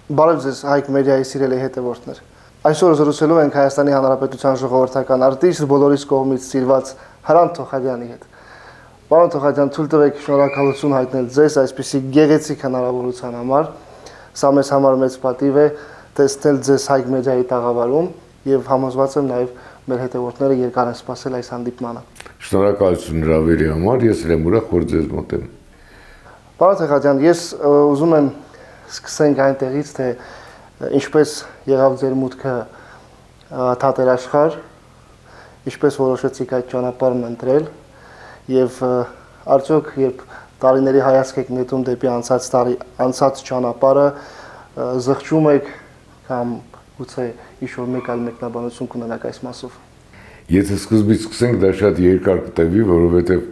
Բարև ձեզ Հայք մեդիայի սիրելի հետևորդներ։ Այսօր զրուցելու ենք Հայաստանի Հանրապետության ժողովրդական արտիստ բոլորիս կողմից սիրված Հրանտ Թոխադյանի հետ։ Պարոն Թոխադյան, թույլ տվեք շնորհակալություն հայտնել ձեզ այսպիսի գեղեցիկ հնարավորության համար։ Սա մեզ համար մեծ պատիվ է տեսնել ձեզ Հայք մեդիայի տաղավարում եւ համոզված եմ նաեւ մեր հետևորդները երկար են սպասել այս հանդիպմանը։ Շնորհակալություն հրավերի համար, ես եմ ուրախ, որ ձեզ մոտ եմ։ Պարոն Թոխադյան, ես ուզում եմ սկսենք այնտեղից, թե ինչպես եղավ ձեր մուտքը թատերաշխարհ, ինչպես որոշեցիք այդ ճանապարհն ընտրել եւ արդյոք երբ տարիների հայացք եք նետում դեպի անցած ճանապարհը, զղջում եք կամ գուցե ինչ-որ մեկ այլ մեկնաբանություն կունենաք այս մասով։ Եթե սկզբից սկսենք, դա շատ երկար կտևի, որովհետեւ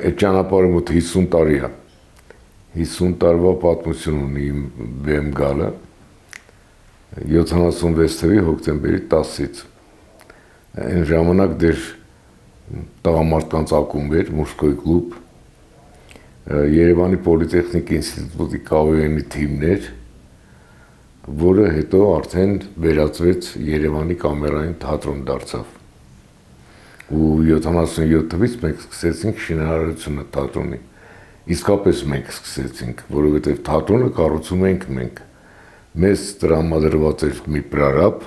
այդ ճանապարհը մոտ 50 տարի է։ 50 տարվա պատմություն ունի իմ բեմ գալը 76 թվականի հոկտեմբերի 10-ից այն ժամանակ դեր տղամարդկանց ակումբ էր մուսկոյ կլուբ Երևանի պոլիտեխնիկ ինստիտուտի կավոյենի թիմն էր որը հետո արդեն վերածվեց Երևանի կամերային թատրոն դարձավ ու 77 թվականից մենք սկսեցինք շինարարությունը թատրոնի Իսկապես մենք սկսեցինք, որովհետև թատրոնը կառուցում ենք մենք։ Մեզ տրամադրված էր մի պրարապ,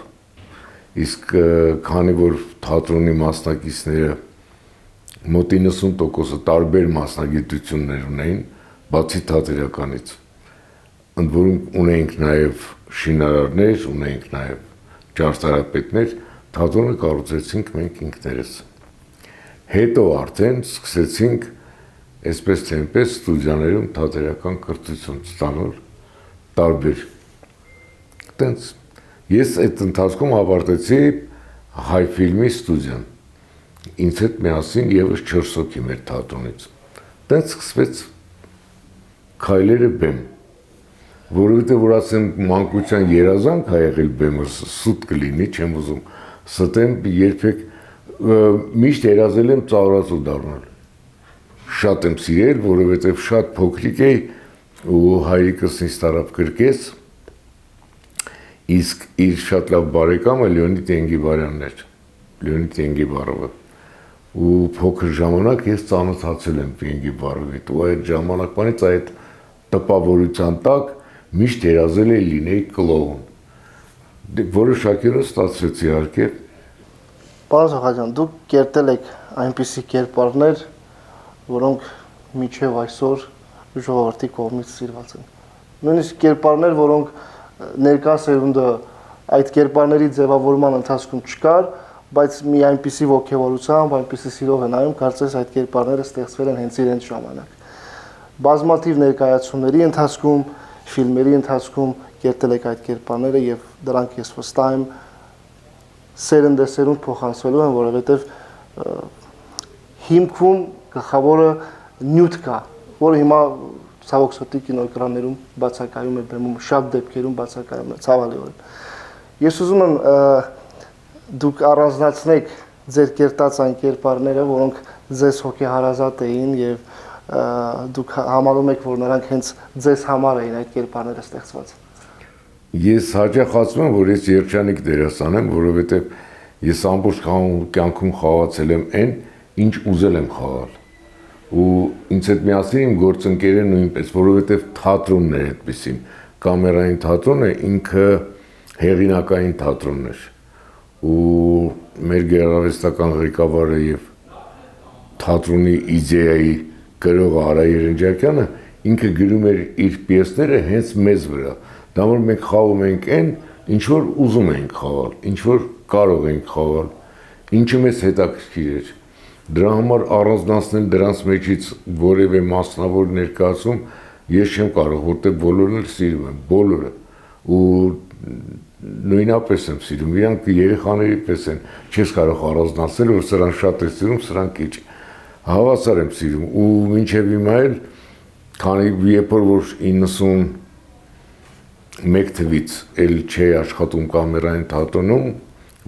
իսկ քանի որ թատրոնի մասնակիցները մոտ 90%-ը տարբեր մասնագիտություններ ունեին, բացի թատերականից։ Ընդ որում ունեինք նաև շինարարներ, ունեինք նաև ճարտարապետներ, թատրոնը կառուցեցինք մենք ինքներս։ Հետո արդեն սկսեցինք Այսպես թե այնպես ստուդիաներում թատերական կրթություն ստանալ տարբեր։ Տենց ես այդ ընթացքում ավարտեցի հայ ֆիլմի ստուդիան։ Ինձ հետ միասին եւս 4 հոգի մեր թատրոնից։ Տենց սկսվեց քայլերը բեմ։ Որովհետեւ որ ասեմ մանկության երազանք ա եղել բեմը սուտ կլինի, չեմ ուզում ստեմ երբեք միշտ երազել եմ ծառացու դառնալ։ Շատ եմ սիրել, որովհետև շատ փոքրիկ էի ու հայրիկս ինձ տարավ կրկես, իսկ իր շատ լավ բարեկամը Լեոնիդ Ենգիբարյանն էր, Լեոնիդ Ենգիբարովը, ու փոքր ժամանակ ես ծանոթացել եմ Ենգիբարովի հետ, ու այդ ժամանակվանից այդ տպավորության տակ միշտ երազել էի լինեի կլոուն, որոշակյորը ստացվեց իհարկե։ Պարոն Թոխադյան, դուք կերտել եք այնպիսի կերպարներ, որոնք միջև այսօր ժողովրդի կողմից սիրված են։ Նույնիսկ կերպարներ, որոնք ներկա սերունդը այդ կերպարների ձևավորման ընթացքում չկար, բայց մի այնպիսի ոգևորությամբ, այնպիսի սիրով են նայում, կարծես այդ կերպարները ստեղծվել են հենց իրենց ժամանակ։ Բազմաթիվ ներկայացումների ընթացքում, ֆիլմերի ընթացքում կերտել եք այդ կերպարները եւ դրանք ես վստահ եմ սերնդեսերունդ փոխանցվելու են, որովհետեւ հիմքում գլխավորը նյութ կա, որը հիմա ցավոք սրտի կինոէկրաններում բացակայում է բեմում, շատ դեպքերում բացակայում է ցավալիորեն։ Ես ուզում եմ դուք առանձնացնեք ձեր կերտած այն կերպարները, որոնք ձեզ հոգեհարազատ էին եւ դուք համարում եք, որ նրանք հենց ձեզ համար էին այդ կերպարները ստեղծված։ Ես հաճախ ասում եմ, որ ես երջանիկ դերասան եմ, որովհետեւ ես ամբողջ կյանքում խաղացել եմ այն, ինչ ուզել եմ խաղալ։ Ու ինձ հետ միասին իմ գործընկերը նույնպես, որովհետև թատրոնն էր այդպեսին, կամերային թատրոնը ինքը հեղինակային թատրոնն էր։ Ու մեր գեղարվեստական ղեկավարը եւ թատրոնի իդեայի գրողը Արա Երնջակյանը ինքը գրում էր իր պիեսները հենց մեզ վրա։ Դա որ մենք խաղում ենք այն, ինչ որ ուզում ենք խաղալ, ինչ որ կարող ենք խաղալ, ինչը մեզ հետաքրքիր էր։ Դրա համար առանձնացնել դրանց մեջից որևէ մասնավոր ներկայացում ես չեմ կարող, որտեղ բոլորն էլ սիրում եմ, բոլորը։ Ու նույնապես եմ սիրում, իրանք երեխաների պես են, չես կարող առանձնացնել, որ սրան շատ է սիրում, սրան քիչ։ Հավասար եմ սիրում ու մինչև հիմա էլ, քանի երբ որ 91 թվից էլ չէի աշխատում կամերային թատրոնում,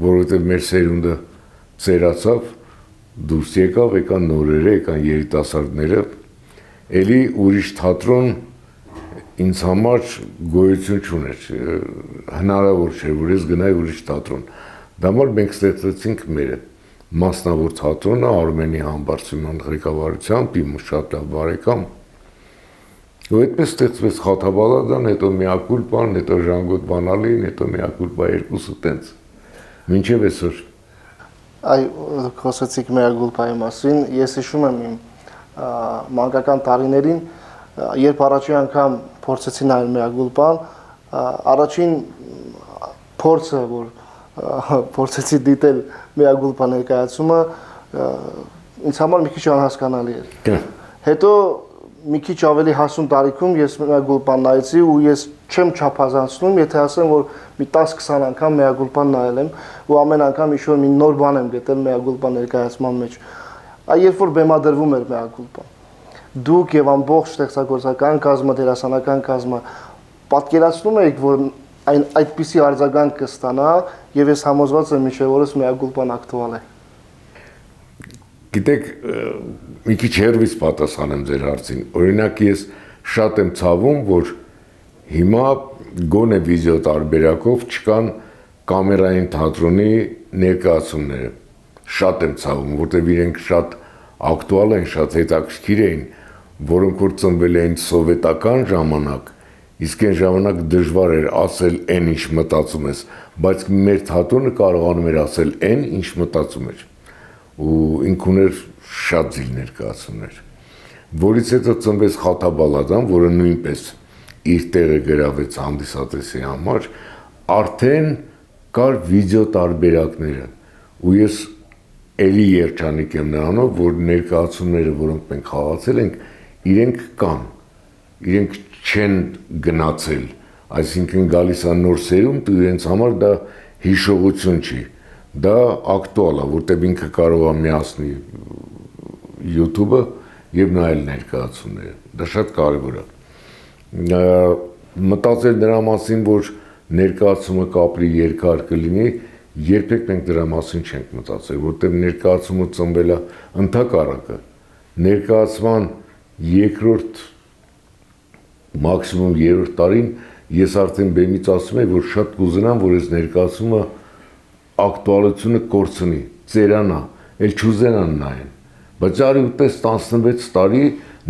որովհետև մեր սերունդը ծերացավ, դուրս եկան նորերը, եկան երիտասարդները, էլի ուրիշ թատրոն ինձ համար գոյություն չուներ, հնարավոր չէ, որ ես գնայի ուրիշ թատրոն։ Դա համար մենք ստեղծեցինք մերը, մասնավոր թատրոնը Արմենի Համբարձումյան ղեկավարությամբ, իմ շատ լավ բարեկամ։ Ու այդպես ստեղծվեց Խաթաբալադան, հետո Միակուլպան, հետո Ժանգոտ Բանալին, հետո Միակուլպա 2-ը տենց։ Մինչև այսօր։ Այ խոսեցիք Միակուլպայի մասին, ես հիշում եմ իմ մանկական տարիներին, երբ առաջին անգամ փորձեցի նայել Միակուլպան, առաջին փորձը, որ փորձեցի դիտել Միակուլպա ներկայացումը, ինձ համար մի քիչ անհասկանալի էր։ Հետո մի քիչ ավելի հասուն տարիքում ես Միակուլպան նայեցի ու ես չեմ չափազանցնում, եթե ասեմ, որ մի 10-20 անգամ Միակուլպան նայել եմ ու ամեն անգամ ինչ-որ մի նոր բան եմ գտել Միակուլպա ներկայացման մեջ։ Այ երբ որ բեմադրվում էր Միակուլպան, դուք եւ ամբողջ ստեղծագործական կազմը, դերասանական կազմը պատկերացնում եք, որ այն այդպիսի արձագանք կստանա եւ ես համոզված եմ մինչեւ օրս Միակուլպան ակտուալ է։ Գիտեք, մի քիչ հերվից պատասխանեմ ձեր հարցին։ Օրինակ ես շատ եմ ցավում, որ հիմա գոնե վիդեո տարբերակով չկան կամերային թատրոնի ներկայացումները։ Շատ եմ ցավում, որտեղ իրենք շատ ակտուալ են, շատ հետաքրքիր էին, որոնք որ ծնվել էին սովետական ժամանակ, իսկ այն ժամանակ դժվար էր ասել այն ինչ մտածում ես, բայց մեր թատրոնը կարողանում էր ասել այն ինչ մտածում էր։ Ու ինք ուներ շատ զիլ ներկայացումներ, որից հետո ծնվեց Խաթաբալադան, որը նույնպես իր տեղը գրավեց հանդիսատեսի համար, արդեն կար վիդեո տարբերակները, ու ես էլի երջանիկ եմ նրանով, որ ներկայացումները, որոնք մենք խաղացել ենք, իրենք կան, իրենք չեն գնացել, այսինքն գալիս է նոր սերունդ ու իրենց համար դա հիշողություն չի, դա ակտուալ է, որտեղ ինքը կարող է միացնի YouTube-ը եւ նայել ներկայացումները, դա շատ կարևոր է։ Մտածել նրա մասին, որ ներկայացումը կապրի երկար կլինի, երբեք մենք դրա մասին չենք մտածել, որտեղ ներկայացումը ծնվել է ընդհակառակը, ներկայացման երկրորդ մաքսիմում երրորդ տարին ես արդեն բեմից ասում եմ, որ շատ կուզենամ, որ այս ներկայացումը ակտուալությունը կորցնի, ծերանա, էլ չուզենան նայեն։ Բայց արի ուտես 16 տարի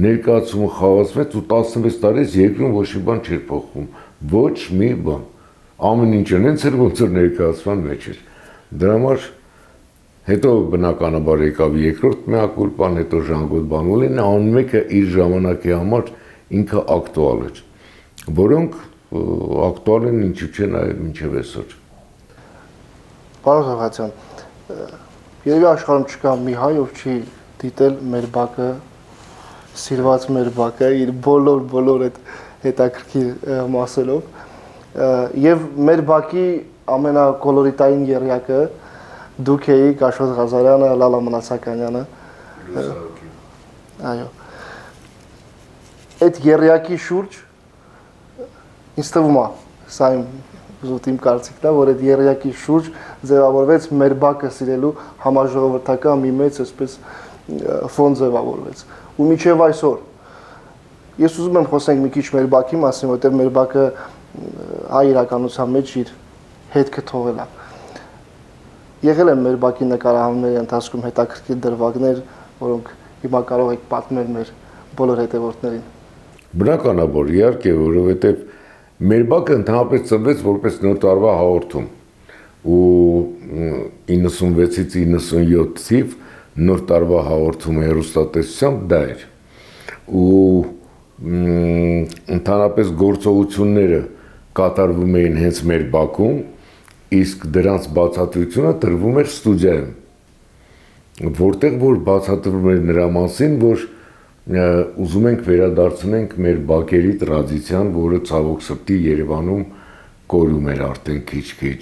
ներկայացումը խաղացվեց ու 16 տարից երկրում ոչ մի բան չէր փոխվում, ոչ մի բան։ Ամեն ինչը նենց էր, ոնց որ ներկայացման մեջ էր։ Դրա համար հետո բնականաբար եկավ երկրորդ Միակուլպան, հետո Ժանգոտ Բանալին, անմեկը իր ժամանակի համար ինքը ակտուալ էր, որոնք ակտուալ են ինչու՞ չէ նաև մինչև այսօր։ Պարոն Սողացյան, երևի աշխարհում չկա մի հայ, ով չի դիտել մեր բակը, սիրված մեր բակը, իր բոլոր այդ հետաքրքիր մասերով, եւ մեր բակի ամենակոլորիտային եռյակը դուք էիք Աշոտ Ղազարյանը, Լալա Մնացականյանը։ Այո։ Այդ եռյակի շուրջ ինձ թվում է, սա իմ կարծիքն է, որ այդ եռյակի շուրջ ձևավորվեց մեր բակը սիրելու համաժողովրդական մի մեծ այսպես ֆոն ձևավորվեց։ Ու մինչև այսօր ես ուզում եմ խոսենք մի քիչ մեր բակի մասին, որտեղ մեր բակը հայ իրականության մեջ իր հետքը թողել է։ Եղել են մեր բակի նկարահանումների ընթացքում հետաքրքիր դրվագներ, որոնք հիմա կարող եք պատմել մեր բոլոր հետևորդներին։ Բնականաբար, իհարկե, որովհետև մեր բակը ընդհանրապես ծնվեց որպես նոր տարվա հաղորդում ու 96-ից 97 թիվ նոր տարվա հաղորդումը հեռուստատեսությամբ դա էր ու ընդհանրապես գործողությունները կատարվում էին հենց մեր բակում, իսկ դրանց բացատրությունը տրվում էր ստուդիայում, որտեղ որ բացատրվում էր նրա մասին, որ ուզում ենք վերադարձնենք մեր բակերի տրադիցիան, որը ցավոք սրտի Երևանում կորում էր արդեն քիչ-քիչ,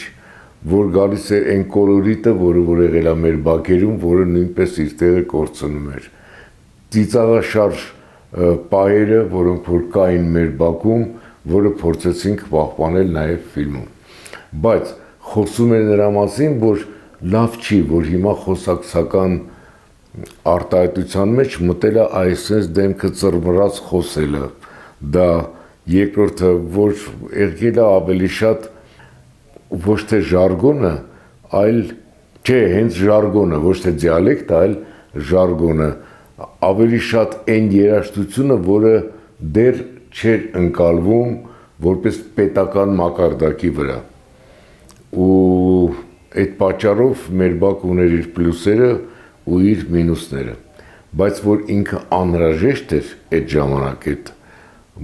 որ գալիս է այն կոլորիտը, որ եղել է մեր բակերում, որը նույնպես իր տեղը կորցնում էր։ Ծիծաղաշարժ պահերը, որոնք որ կային մեր բակում, որը փորձեցինք պահպանել նաև ֆիլմում։ Բայց խոսում էր նրա մասին, որ լավ չի, որ հիմա խոսակցական արտահայտության մեջ մտել է այսպես դեմքը ծռմռած խոսելը, դա երկրորդը, որ եղել է ավելի շատ ոչ թե ժարգոնը, այլ չէ, հենց ժարգոնը, ոչ թե դիալեկտը, այլ ժարգոնը, ավելի շատ այն երաժշտությունը, որը դեռ չէր ընկալվում որպես պետական մակարդակի վրա։ Ու այդ պատճառով մեր բակ ուներ իր պլյուսերը ու իր մինուսները, բայց որ ինքը անհրաժեշտ էր այդ ժամանակ, այդ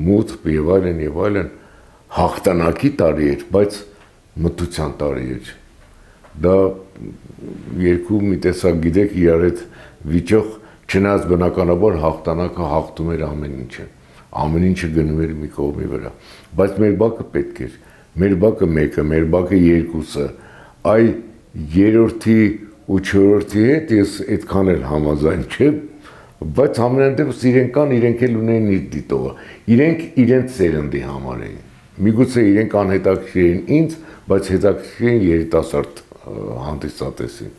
մութ եւ այլն, հաղթանակի տարի էր, բայց մտության տարի էր։ Դա երկու մի տեսակ գիտեք իրար հետ վիճող, չնայած բնականաբար հաղթանակը հաղթում էր ամեն ինչը գնում էր մի կողմի վրա, բայց մեր բակը պետք էր, մեր բակը մեկը, մեր բակը երկուսը, այ երրորդի ու չորրորդի հետ ես այդքան էլ համաձայն չեմ, բայց ամենայն դեպս իրենք կան, իրենք էլ ունեն իր դիտողը, իրենք իրենց սերնդի համար էին, միգուցե իրենք անհետաքրքիր էին ինձ, բայց հետաքրքիր էին երիտասարդ հանդիսատեսին,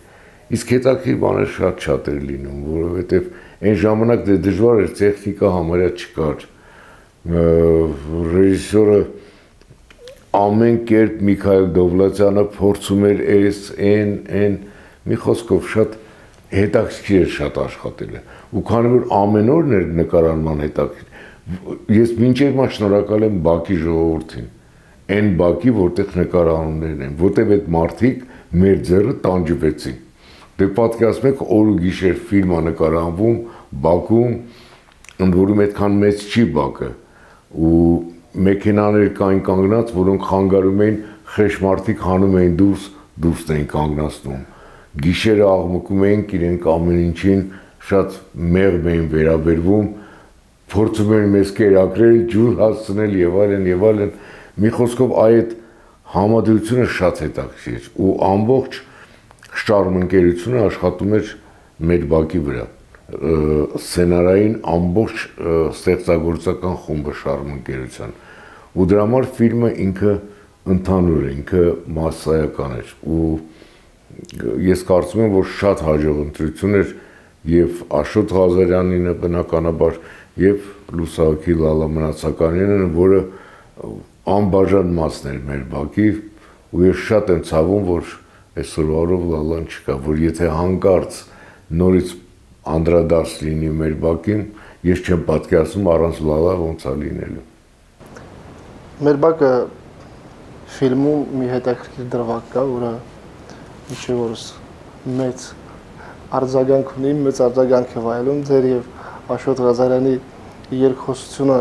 իսկ հետաքրքիր բաներ շատ էր լինում, որովհետև այն ժամանակ դե դժվար էր, տեխնիկա համարյա չկար, ռեժիսորը ամեն կերպ Միքայել Դովլաթյանը փորձում էր այն, մի խոսքով շատ հետաքրքիր էր շատ աշխատելը, ու քանի որ ամեն օրն էր նկարանման հետաքրքիր, ես մինչև հիմա շնորհակալ եմ Բաքի ժողովրդին, այն Բաքի, որտեղ նկարանումներն են, որտեղ այդ մարդիկ մեր ձեռը տանջվեցին, դե պատկերացնեք օր ու գիշեր ֆիլմ է նկարանվում Բաքում, ընդ որում այդքան մեծ չի Բաքը, ու մեքենաներ կային կանգնած, որոնք խանգարում էին, խեղճ մարդիկ հանում էին դուրս էին կանգնացնում, գիշերը աղմկում էինք, իրենք ամեն ինչին շատ մեղմ էին վերաբերվում, փորձում էին մեզ կերակրել, ջուր հասցնել եւ այլն, մի խոսքով այդ համադրությունը շատ հետաքրքիր էր ու ամբողջ շարմ ընկերությունը աշխատում էր մեր բակի վրա, սցենարային ամբողջ ստեղծագործական խումբը շարմ ընկերության, ու դրա համար ֆիլմը ինքը ընդհանուր է, ինքը մասսայական էր, ու ես կարծում եմ, որ շատ հաջող ընտրություն էր եւ Աշոտ Ղազարյանինը բնականաբար եւ Լուսահոգի Լալա Մնացականինը, որը անբաժան մասն էր մեր բակի, ու ես շատ եմ ցավում, որ այսօրվա օրով Լալան չկա, որ եթե հանկարծ նորից անդրադարձ լինի մեր բակին, ես չեմ պատկերացնում առանց Լալա ոնց է լինելու։ Մեր բակը ֆիլմում մի հետաքրքիր դրվագ կա, որը միջև օրս մեծ արձագանք ունի, մեծ արձագանք է վայելում ձեր եւ Աշոտ Ղազարյանի երկխոսությունը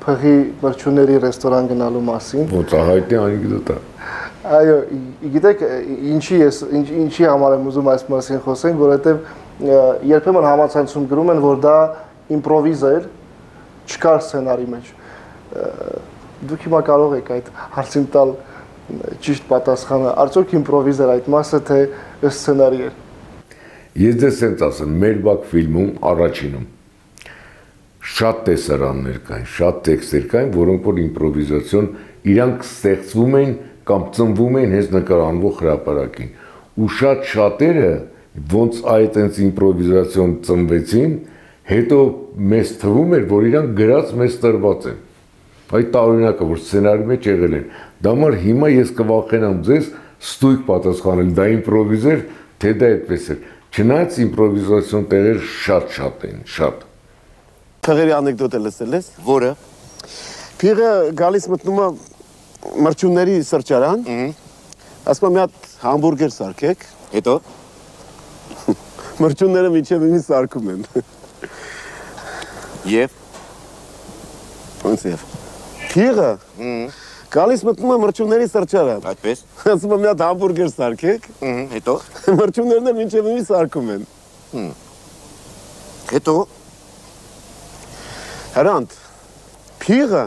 փղի մրջունների ռեստորան գնալու մասին։ Ոնց է հայտնի անեկդոտա։ Այո, գիտեք, ինչի համար եմ ուզում այս մասին խոսենք, որովհետև երբեմն համացանցում գրում են, որ դա իմպրովիզ էր, չկար սցենարի մեջ։ Դուք հիմա կարող եք այդ հարցին տալ ճիշտ պատասխանը, արդյոք իմպրովիզ էր այդ մասը, թե սցենարի էր։ Ես դες sense ասեմ, մեր բակ ֆիլմում առաջինում շատ տեսարաններ կային, շատ տեքստեր կային, որոնք որ իմպրովիզացիոն իրանք ստեղծվում էին կամ ծնվում էին հենց նկարանվող հրապարակին, ու շատ շատերը ոնց այդ այնց իմպրովիզացիոն ծնվեցին, հետո մեզ թվում էր, որ իրանք գրած մեզ տրված են, այդ տարօրինակը, որ սցենարի մեջ եղել են, դա համար հիմա ես կվախենամ ձեզ ստույգ պատասխանել, դա իմպրովիզ էր, թե դա այդպես էր, չնայած իմպրովիզացիոն տեղեր շատ էին, շատ։ Փղերի անեկդոտ է լսել ես։ Որը։ Փիղը գալիս մտնում է մրջունների սրճարան, ասում է մի հատ համբուրգեր սարքեք։ Հետո։ Մրջունները մինչև ինձ սարքում են։ Եվ։ Ոնց է։ Փիղը գալիս մտնում է մրջունների սրճարան։ Այդպես։ Ասում է մի հատ համբուրգեր սարքեք։ Հետո։ Մրջուններն էլ մինչև ինձ սարքում են։ Հետո։ Հրանտ, փիղը,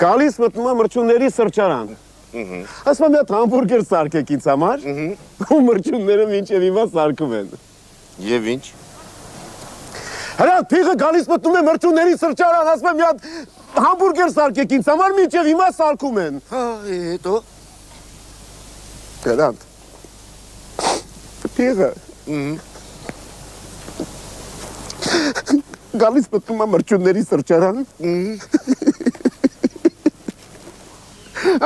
գալիս մտնում է մրջունների սրճարան, ասում է մի հատ համբուրգեր սարքեք ինձ համար, ու մրջունները մինչև հիմա սարքում են։ Եվ ինչ։ Հրանտ, փիղը գալիս մտնում է մրջունների սրճարան, ասում է մի հատ համբուրգեր սարքեք ինձ համար, մինչև հիմա սարքում են։ Հետո։ Հրանտ, փիղը գալիս մտնում եմ մրջունների սրճարան։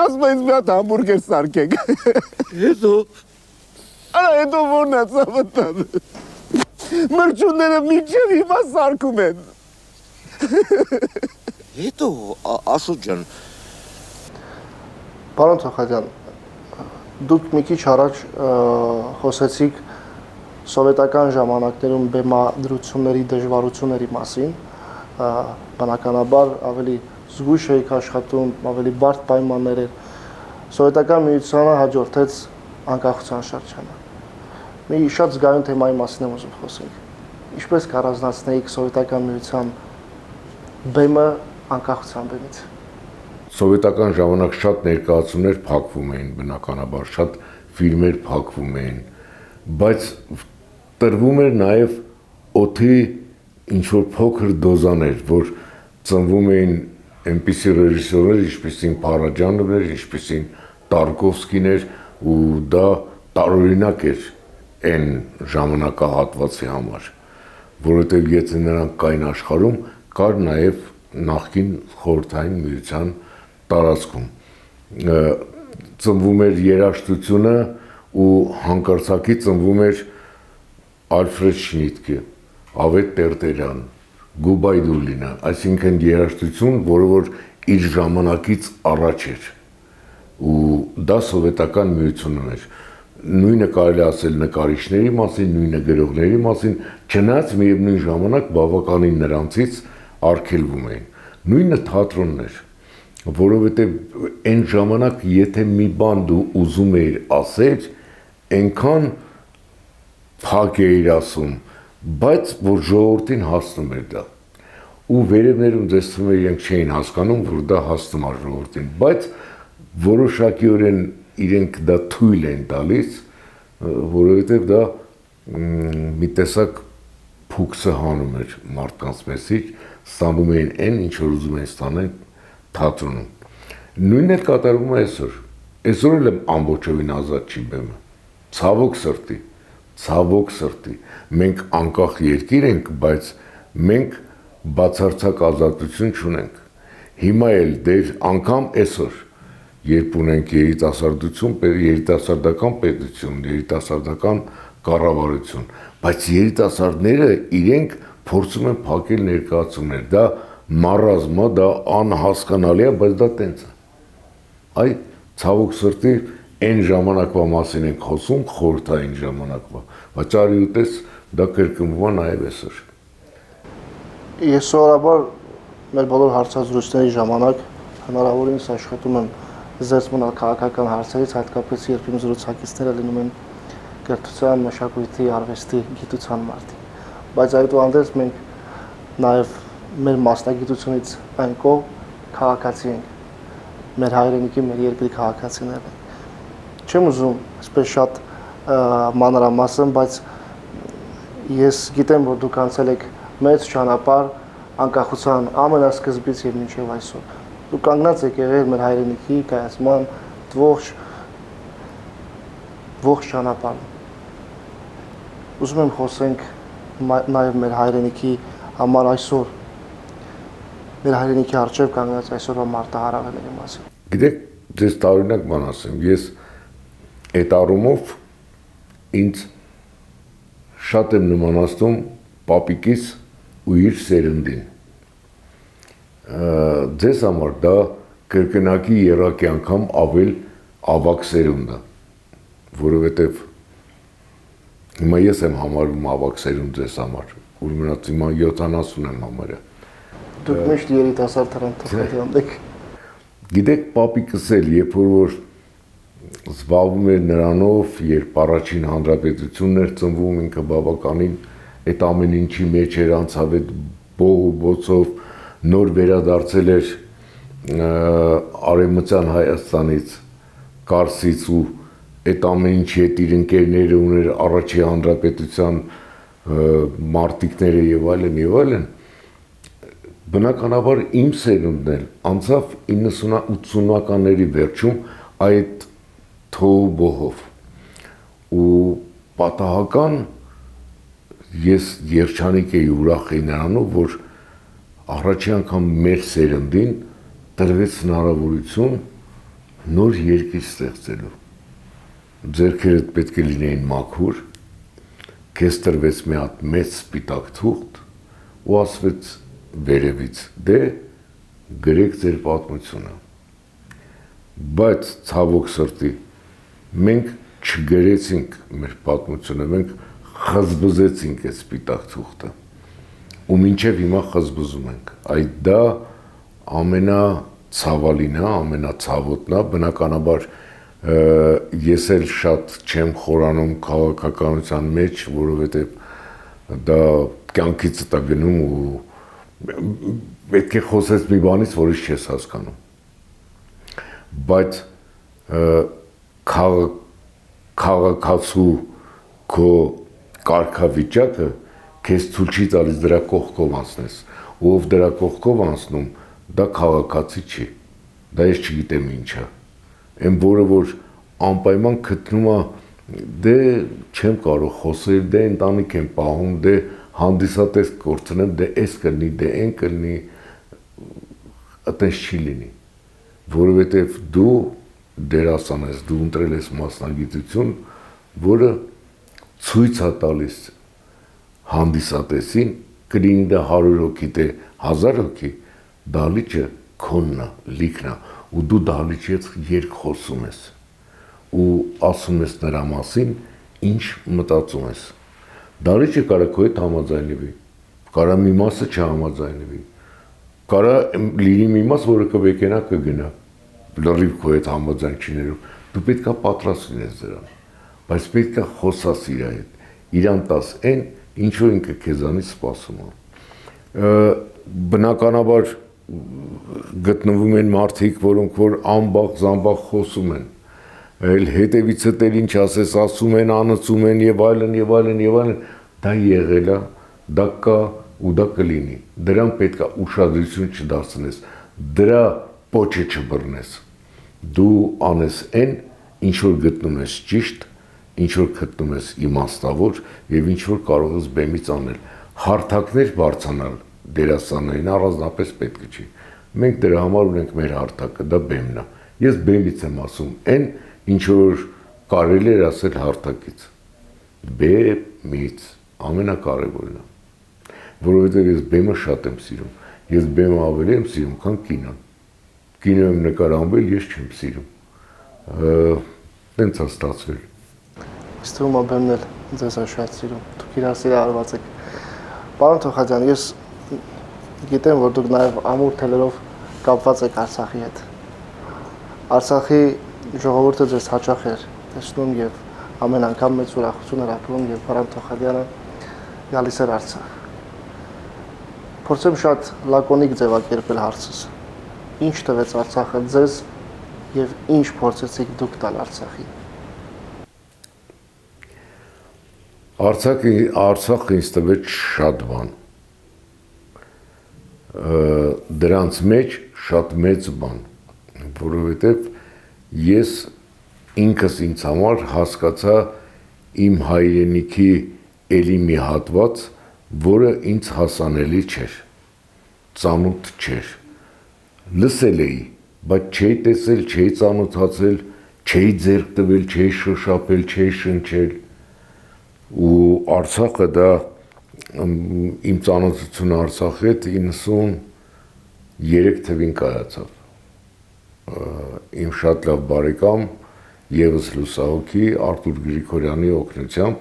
Ասում եմ մի հատ համբուրգեր սարքեք։ Հետո Արա հետո ո՞րն է ծավտան։ Մրջունները մինչև հիմա սարքում են։ հետո Աշոտ ջան Պարոն Թոխալյան, դուք մի քիչ առաջ խոսեցիք սովետական ժամանակներում բեմադրությունների դժվարությունների մասին, բնականաբար ավելի զգույշ էիք աշխատում, ավելի բարդ պայմաններ էր։ Սովետական միությանը հաջորդեց անկախության շրջանը։ Մի շատ զգայուն թեմայի մասին եմ ուզում խոսենք։ Ինչպես կառանձնացնեիք սովետական միության բեմը անկախության բեմից։ Սովետական ժամանակ շատ ներկայացումներ փակվում էին, բնականաբար շատ ֆիլմեր փակվում էին, բայց տրվում էր նաև օդի ինչ-որ փոքր դոզաներ, որ ծնվում էին այնպիսի ռեժիսորներ, ինչպիսին Փարաջանովն էր, ինչպիսին Տարկովսկին էր, ու դա տարօրինակ էր այն ժամանակահատվածի համար, որովհետև եթե նրանք կային աշխարհում, կար նաև նախկին խորհրդային միության տարածքում ծնվում էր երաժշտությունը ու հանկարծակի ծնվում էր Ալֆրեդ Շնիտկը, Ավետ Տերտերյան, Գուբայդուլինը, այսինքն երաժշտություն, որը որ իր ժամանակից առաջ էր ու դա սովետական միությունն էր։ Նույնը կարելի ասել նկարիչների մասին, նույնը գրողների մասին, չնայած միևնույն ժամանակ բավականին նրանցից արգելվում էին։ Նույնը թատրոնն էր, որովհետև այն ժամանակ եթե մի բան դու ուզում էիր ասել, այնքան փակ էիր ասում, բայց որ ժողովրդին հասնում էր դա։ Ու վերևներում ձեզ թվում է իրենք չէին հասկանում, որ դա հասնում է ժողովրդին, բայց որոշակիորեն իրենք դա թույլ են տալիս, որովհետև դա մի տեսակ փուքսը հանում էր մարդկանց մեսից, ստանում էին այն, ինչ որ ուզում էին ստանալ թատրոնում։ Նույնն էլ կատարվում է այսօր։ Այսօր էլ ամբողջովին ազատ չի բեմը։ Ցավոք սրտի։ Մենք անկախ երկիր ենք, բայց մենք բացարձակ ազատություն չունենք։ Հիմա էլ դեր անգամ այսօր, երբ ունենք երիտասարդություն, երիտասարդական պետություն, երիտասարդական կառավարություն, բայց երիտասարդները իրենք փորձում են փակել ներկայացումներ, դա մարազմա, դա անհասկանալի է, բայց դա տենց է։ Այ ցավոք սրտի այն ժամանակվա մասին ենք խոսում, խորհրդային ժամանակվա, բայց արի ուտես դա կրկնվում է նաև այսօր։ Ես սովորաբար մեր բոլոր հարցազրույցների ժամանակ հնարավորինս աշխատում եմ զերծ մնալ քաղաքական հարցերից, հատկապես երբ իմ զրուցակիցները լինում են կրթության, մշակույթի, արվեստի, գիտության մարդիկ։ Բայց այդուհանդերձ մենք նաև մեր մասնագիտությունից այն կողմ քաղաքացի ենք, մեր հայրենիքի, մեր երկրի քաղաքացիներն ենք։ Չեմ ուզում այսպես շատ մանրամասն, բայց ես գիտեմ, որ դուք անցել եք մեծ ճանապարհ անկախության ամենասկզբից եւ մինչեւ այսօր։ Դուք կանգնած եք եղել մեր հայրենիքի կայացման ողջ ճանապարհում։ Ուզում եմ խոսենք նաև մեր հայրենիքի համար այսօր, մեր հայրենիքի առջև կանգնած այսօրվա մարտահրավերների մասին։ Գիտեք, ձեզ տարօրինակ բան ասեմ, ես այդ առումով ինձ շատ եմ նմանացնում պապիկիս ու իր սերնդին։ Ձեզ համար դա կրկնակի երակի անգամ ավել ավակ սերունդ է, որովհետև հիմա ես եմ համարվում ավակ սերունդ ձեզ համար, որ մնաց հիմա 70 եմ համարը։ Դուք միշտ երիտասարդ Թոխալյանն եք։ Գիտեք, պապիկս էլ, երբ որ զբաղվում էր նրանով, երբ առաջին հանրապետությունն էր ծնվում, ինքը բավականին այդ ամեն ինչի մեջ էր անցավ այդ բող ու բոցով, նոր վերադարձել էր Արևմտյան Հայաստանից, Կարսից ու այդ ամեն ինչի հետ իր ընկերները ուներ առաջի հանրապետության մարտիկները եւ այլն, բնականաբար իմ սերունդն էլ անցավ 90-80-ականների վերջում այդ թոհ բողով ու պատահական ես երջանիկ էի ուրախ էի նրանով, որ առաջի անգամ մեր սերնդին տրվեց հնարավորություն նոր երկիր ստեղծելու։ Ձեռքերդ պետք է լինեին մաքուր, քեզ տրվեց մի հատ մեծ սպիտակ թուղթ ու ասվեց վերևից, դե գրեք ձեր պատմությունը։ Բայց ցավոք սրտի մենք չգրեցինք մեր պատմությունը, մենք խզբզեցինք այդ սպիտակ թուղթը ու մինչև հիմա խզբզում ենք։ Այդ դա ամենացավալին է, ամենացավոտն է, բնականաբար ես էլ շատ չեմ խորանում քաղաքականության մեջ, որովհետև դա կյանքից է գնում ու պետք է խոսես մի բանից, որից չես հասկանում։ Բայց քաղաքացու քո կարգավիճակը քեզ ցույց չի տալիս դրա կողքով անցնես, ով դրա կողքով անցնում, դա քաղաքացի չի, դա ես չգիտեմ ինչ է, այն որը որ անպայման գտնում է, դե չեմ կարող խոսել, դե ընտանիք եմ պահում, դե հանդիսատես կորցնեմ, դե էս կլինի, դե այն կլինի, այդպես չի լինի, որովհետև դու դերասան ես, դու ընտրել ես մասնագիտություն, որը ցույց է տալիս հանդիսատեսին, կլինի դա 100 հոգի, դե 1000 հոգի, դահլիճը քոնն է, լիքն է, ու դու դահլիճի հետ երկխոսում ես, ու ասում ես նրա մասին, ինչ մտածում ես։ Դահլիճը կարա քո հետ համաձայնվի, կարա մի մասը չհամաձայնվի, կարա լինի մի մաս, որը կվեկենա կգնա, լրիվ քո հետ համաձայն չիներով, դու պետք է պատրաստ լինես դրան, բայց պետք է խոսաս իր հետ, իրան տաս այն, ինչ որ ինքը քեզանից սպասում է։ Բնականաբար գտնվում են մարդիկ, որոնք որ անբախ զամբախ խոսում են, այլ հետևից էլ ինչ ասես, ասում են, անցում են եւ այլն եւ այլն եւ այլն, դա եղել է, դա կա ու դա կլինի։ Դրան պետք է ուշադրություն չդարձնես, դրա պոչը չբռնես։ Դու անես այն, ինչ որ գտնում ես ճիշտ, ինչ որ գտնում ես իմաստավոր եւ ինչ որ կարող ես բեմից անել։ Հարթակներ բարձանալ դերասաններին առանձնապես պետք չի։ Մենք դրա համար ունենք մեր հարթակը, դա բեմն է։ Ես բեմից եմ ասում, այն ինչ որ կարելի է ասել հարթակից։ Բեմից ամենակարևորն է։ Որովհետև ես բեմը շատ եմ սիրում։ Ես բեմը ավելի եմ սիրում, քան կինոն։ Կինոյում նկարահանվել ես չեմ սիրում։ Տենց է ստացվել։ Ստվում է բեմն էլ ձեզ է շատ սիրում։ Դուք իրար սիրահարված եք։ Պարոն Թոխաջյան, ես գիտեմ, որ դուք նաև ամուր թելերով կապված եք Արցախի հետ։ Արցախի ժողովուրդը ձեզ հաճախ էր տեսնում եւ ամեն անգամ մեծ ուրախություն էր ապրում, եւ պարոն Թոխաջյանը գալիս էր Արցախ։ Փորձեմ շատ լակոնիկ ձևակերպել հարցս։ Ինչ տվեց Արցախը ձեզ եւ ինչ փորձեցիք դուք տալ Արցախին։ Արցախը ինձ տվեց շատ բան։ Դրանց մեջ շատ մեծ բան, որովհետև ես ինքս ինձ համար հասկացա իմ հայրենիքի էլի մի հատված, որը ինձ հասանելի չէր, ծանոթ չէր։ Լսել էի, բայց չէի տեսել, չէի ծանոթացել, չէի ձեռք տվել, չէի շոշափել, չէի շնչել։ Ու Արցախը դա իմ ծանոթությունը Արցախի հետ 93 թվին կայացավ։ Իմ շատ լավ բարեկամ, ևս լուսահոգի Արտուր Գրիգորյանի օգնությամբ,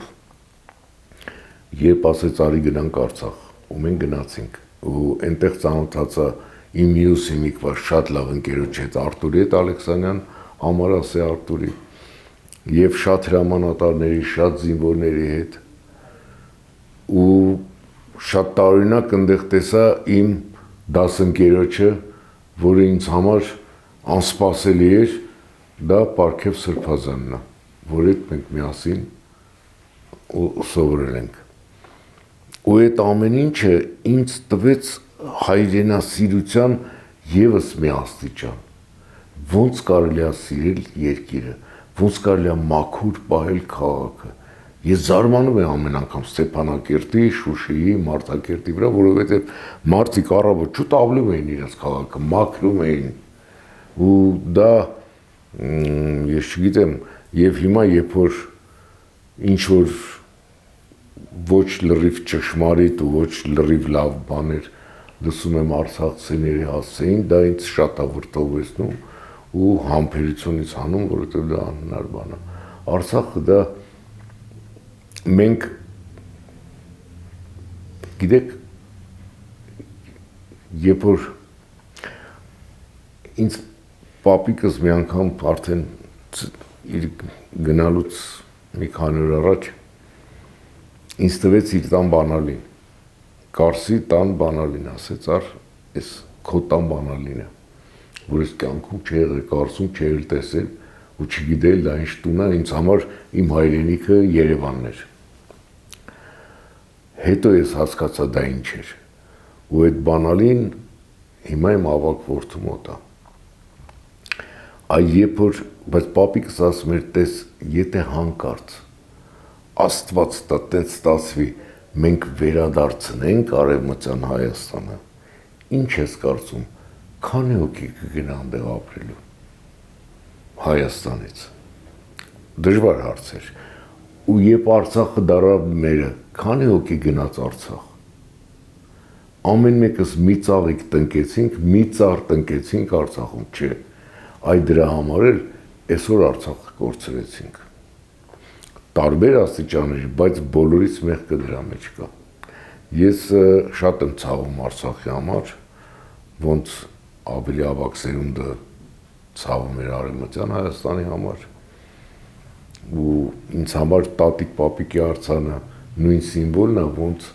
երբ ասեց արի գնանք Արցախ, ու մենք գնացինք, ու այնտեղ ծանոթացա իմ մյուս հիմիկվար շատ լավ ընկերոջ հետ, Արտուրի հետ Ալեքսանյան, Ամարասե Արտուրի, եւ շատ հրամանատարների, շատ զինվորների հետ, ու շատ տարօրինակ այնտեղ տեսա իմ դասընկերոջը, որը ինձ համար անսպասելի էր, դա Պարքև Սրբազանն է, որ հետ մենք միասին սովորել ենք։ Ու այդ ամեն ինչը ինձ տվեց հայրենասիրության ևս մի աստիճան։ Ոնց կարելի է սիրել երկիրը, ոնց կարելի է մաքուր պահել քաղաքը։ Ես զարմանում եմ ամեն անգամ Ստեփանակերտի, Շուշիի, Մարտակերտի վրա, որովհետև մարդիկ առավոտ շուտ ավլում էին իրենց քաղաքը, մաքրում էին ու դա ես չգիտեմ, եւ հիմա երբ որ ինչ որ ոչ լրիվ ճշմարիտ ու ոչ լրիվ լավ բաներ լսում եմ արցախցիների հասցեին, դա ինձ շատ է վրդովեցնում ու համբերությունից հանում, որովհետև դա անհնար բան է։ Արցախը դա մենք գիտեք երբ որ ինձ պապիկս մի անգամ արդեն իր գնալուց մի քանի օր առաջ ինձ տվեց իր տան բանալին Կարսի տան բանալին ասեց ար այս քո տան բանալին է որ ես կյանքում չի եղել Կարսում չի եղել տեսել ու չգիտել դա ինչ տուն է ինձ համար իմ հայրենիքը Երևանն էր հետո ես հասկացա դա ինչ էր ու այդ բանալին հիմա իմ ավակ որդու մոտ է այ երբ որ բայց պապիկս ասում էր տես եթե հանկարծ Աստված տա տենց ստացվի մենք վերադարձնենք Արևմտյան Հայաստանը ինչ ես կարծում քանի հոգի կգնա այնտեղ ապրելու Հայաստանից դժվար հարց էր ու երբ Արցախը դարավ մերը քանի հոգի գնաց Արցախ ամեն մեկս մի ծաղիկ տնկեցինք մի ծառ տնկեցինք Արցախում չէ այ դրա համար էլ այսօր Արցախը կորցրեցինք տարբեր աստիճանների բայց բոլորից մեղքը դրա մեջ կա ես շատ եմ ցավում Արցախի համար ոնց ավելի ավագ սերունդը ցավում էր Արևմտյան Հայաստանի համար ու ինձ համար տատիկ պապիկի արձանը նույն սիմվոլն է ոնց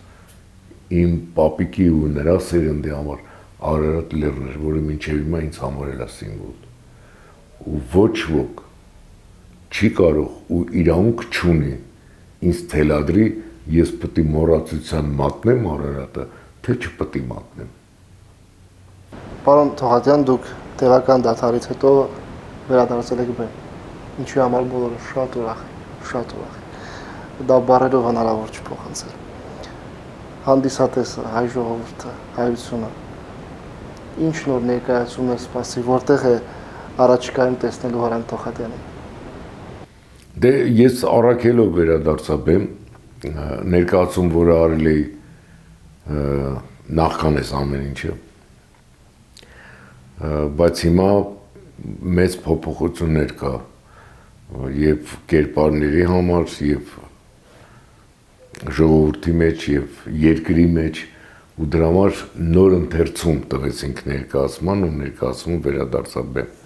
իմ պապիկի ու նրա սերնդի համար Արարատ լեռն էր որը մինչև հիմա ինձ համար էլ է սիմվոլ ու ոչ ոք չի կարող ու իրավունք չունի ինձ թելադրի ես պետք է մոռացության մատնեմ Արարատը թե չպետք է մատնեմ Պարոն Թողատյան դուք տեղական դաթարից հետո վերադարձել եք բեմ ինչի համար բոլորը շատ ուրախ դա բառերով հնարավոր չփոխանցել հանդիսատեսը հայ ժողովուրդը հայությունը ինչ նոր ներկայացումներ սպասի որտեղ է առաջիկայում տեսնելու Հարան Թոխատյանին Դե ես առաքելով վերադարձա բեմ ներկայացում որը արել էի նախքան էս ամեն ինչը բայց հիմա մեծ փոփոխություններ կա եւ կերպարների համար եւ ժողովրդի մեջ եւ երկրի մեջ ու դրա համար նոր ընթերցում տվեցինք ներկայացման ու ներկայացումը վերադարձա բեմ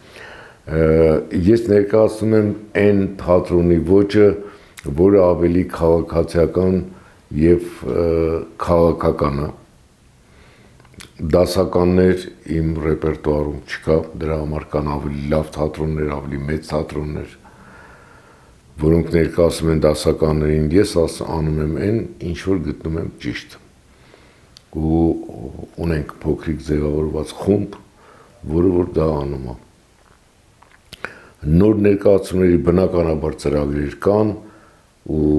ես ներկայացնում եմ այն թատրոնի ոճը որը ավելի քաղաքացիական եւ քաղաքական է դասականներ իմ ռեպերտուարում չկա դրա համար կան ավելի լավ թատրոններ ավելի մեծ թատրոններ որոնք ներկայացում են դասականներին ես անում եմ այն ինչ որ գտնում եմ ճիշտ ու ունենք փոքրիկ ձևավորված խումբ որը որ դա անում է նոր ներկայացումների բնականաբար ծրագրեր կան ու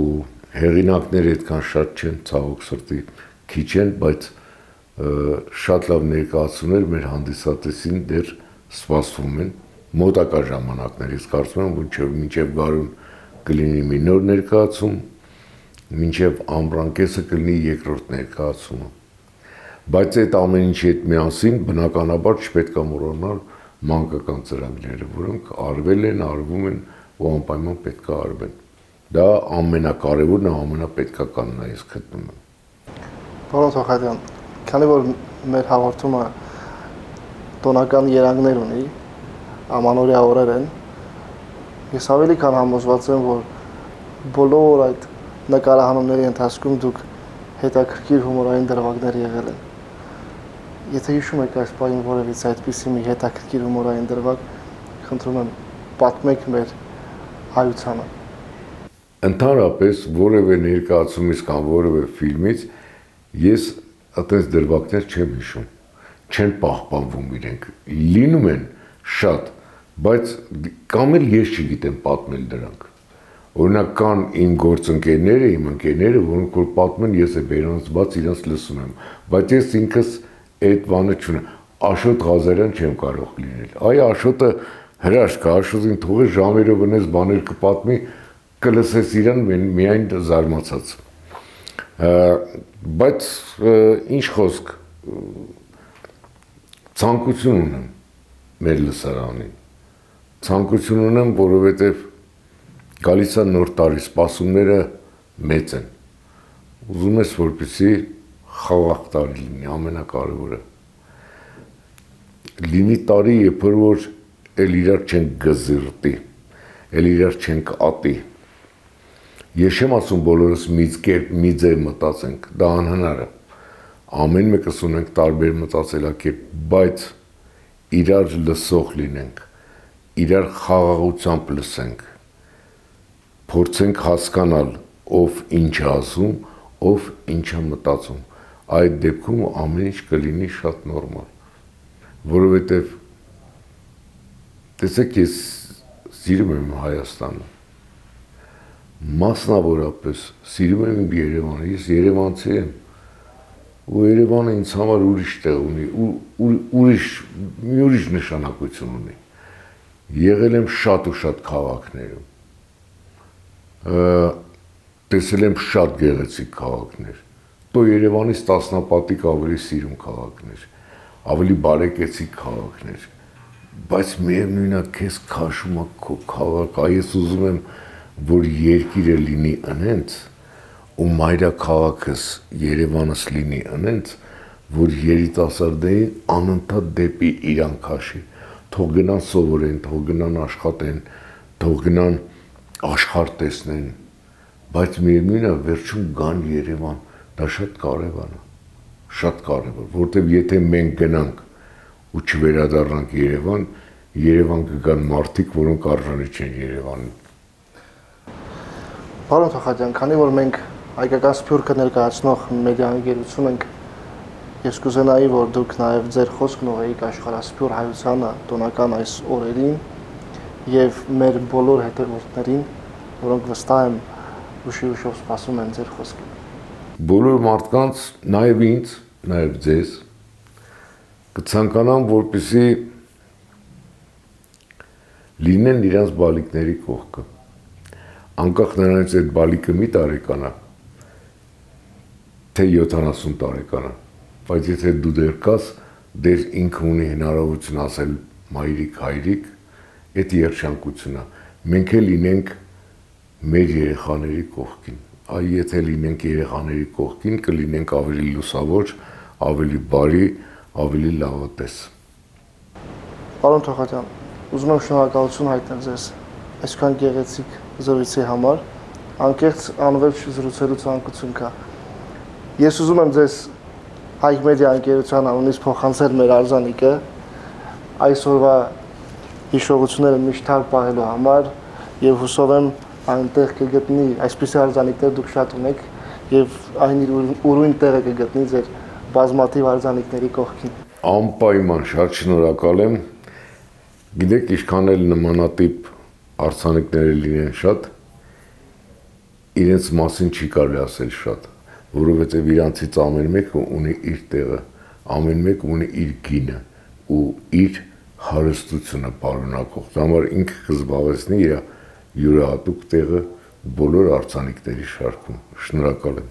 հեղինակները այդքան շատ չեն ցավոք սրտի քիչ են բայց շատ լավ ներկայացումներ մեր հանդիսատեսին դեռ սպասվում են մոտակա ժամանակներից կարծում եմ որ մինչև գարուն կլինի մի նոր ներկայացում մինչև ամռան կեսը կլինի երկրորդ ներկայացումը բայց այդ ամեն ինչի հետ միասին բնականաբար չպետք է մոռանալ մանկական ծրագրերը որոնք արվել են արվում են ու անպայման պետք է արվեն դա ամենակարևորն է ամենապետքականն է ես գտնում եմ Պարոն Թոխատյան քանի որ մեր հաղորդումը տոնական երանգներ ունի ամանորյա օրեր են ես ավելի քան համոզված եմ որ բոլոր այդ նկարահանումների ընթացքում դուք հետաքրքիր հումորային դրվագներ եղել են եթե հիշում եք այս պահին որևիցե այդպիսի մի հետաքրքիր հումորային դրվագ խնդրում եմ պատմեք մեր հայությանը Ընդհանրապես որևէ ներկայացումից կամ որևէ ֆիլմից ես այդպես դրվագներ չեմ հիշում չեն պահպանվում իրենք լինում են շատ բայց կամ էլ ես չգիտեմ պատմել դրանք Օրինակ կան իմ գործընկերները, իմ ընկերները, որոնք որ պատմեն, ես է բերանից բաց իրանց լսում եմ, բայց ես ինքս այդ բանը չունեմ։ Աշոտ Ղազարյան չեմ կարող լինել։ Այ Աշոտը հրաշք է, Աշոտին թողի ժամերով ունես բաներ կպատմի, կլսես իրան միայն զարմացած։ Բայց ինչ խոսք, ցանկություն ունեմ մեր լսարանին։ Ցանկություն ունեմ, որովհետև գալիս է նոր տարի, սպասումները մեծ են։ Ուզում ես, որպեսզի խաղաղ տարի լինի, ամենակարևորը։ Լինի տարի, երբ որ էլ իրար չենք գզիրտի, էլ իրար չենք ատի։ Ես չեմ ասում բոլորս մի ձև մտածենք, դա անհնար է։ Ամեն մեկս ունենք տարբեր մտածելակերպ, բայց իրար լսող լինենք, իրար խաղաղությամբ լսենք, փորձենք հասկանալ, ով ինչ է ասում, ով ինչ է մտածում։ Այդ դեպքում ամեն ինչ կլինի շատ նորմալ, որովհետև տեսեք, ես սիրում եմ Հայաստանը, մասնավորապես սիրում եմ իմ Երևանը, ես երևանցի եմ, ու Երևանը ինձ համար ուրիշ տեղ ունի, ուրիշ նշանակություն ունի։ Եղել եմ շատ ու շատ քաղաքներում, տեսել եմ շատ գեղեցիկ քաղաքներ, տո Երևանից տասնապատիկ ավելի սիրում քաղաքներ, ավելի բարեկեցիկ քաղաքներ, բայց միևնույն է քեզ քաշում է քո քաղաքը, ես ուզում եմ, որ երկիրը լինի ընենց, ու մայրաքաղաքս Երևանս լինի ընենց, որ երիտասարդներին անընդհատ դեպի իրան քաշի, թող գնան սովորեն, թող գնան աշխատեն, թող գնան աշխարհ տեսնեն, բայց միևնույն է վերջում գան Երևան, դա շատ կարևոր է, շատ կարևոր, որտեղ եթե մենք գնանք ու չվերադառնանք Երևան կգան մարդիկ, որոնք արժանի չեն Երևանին։ Պարոն Թոխատյան, քանի որ մենք հայկական սփյուռքը ներկայացնող մեդիա ընկերություն ենք, ես կուզենայի, որ դուք նաև ձեր խոսքն ուղղեիք աշխարհասփյուռ հայությանը տոնական այս օրերին եւ մեր բոլոր հետևորդներին, որոնք վստահ եմ ուշով սպասում են ձեր խոսքին։ Բոլոր մարդկանց, նաև ինձ, նաև ձեզ, կցանկանամ, որպեսզի լինեն իրանց բալիկների կողքը։ Անկախ նրանից այդ բալիկը մի տարեկան է, թե 70 տարեկան է, բայց եթե դու դեռ կաս, դեր ինքը ունի հնարավորություն ասել մայրիկ, հայրիկ, այդ երջանկություն է։ Մենք էլ լինենք մեր երեխաների կողքին։ Այ եթե լինենք երեխաների կողքին, կլինենք ավելի լուսավոր, ավելի բարի, ավելի լավատես։ Պարոն Թոխատյան, ուզում եմ շնորհակալություն հայտնել ձեզ այսքան գեղեցիկ զրույցի համար, անկեղծ անվերջ զրուցելու ցանկություն կա։ Ես ուզում եմ ձեզ Հայք մեդիա ընկերության անունից փոխանցել մեր արձանիկը այսօրվա հիշողությունները միշտ թարմ պահելու համար եւ հուսով եմ այնտեղ կգտնի այսպիսի արձանիկներ դուք շատ ունեք եւ այն իր ուրույն տեղը կգտնի ձեր բազմաթիվ արձանիկների կողքին։ Անպայման շատ շնորհակալ եմ։ Գիտեք, ինչքան էլ նմանատիպ արձանիկները լինեն շատ, իրենց մասին չի կարելի ասել շատ, որովհետև իրանցից ամեն մեկը ունի իր տեղը, ամեն մեկը ունի իր գինը ու իր հարստությունը պարունակող։ Դա համար ինքը կզբաղեցնի իր յուրահատուկ տեղը բոլոր արձանիկների շարքում։ Շնորհակալ եմ։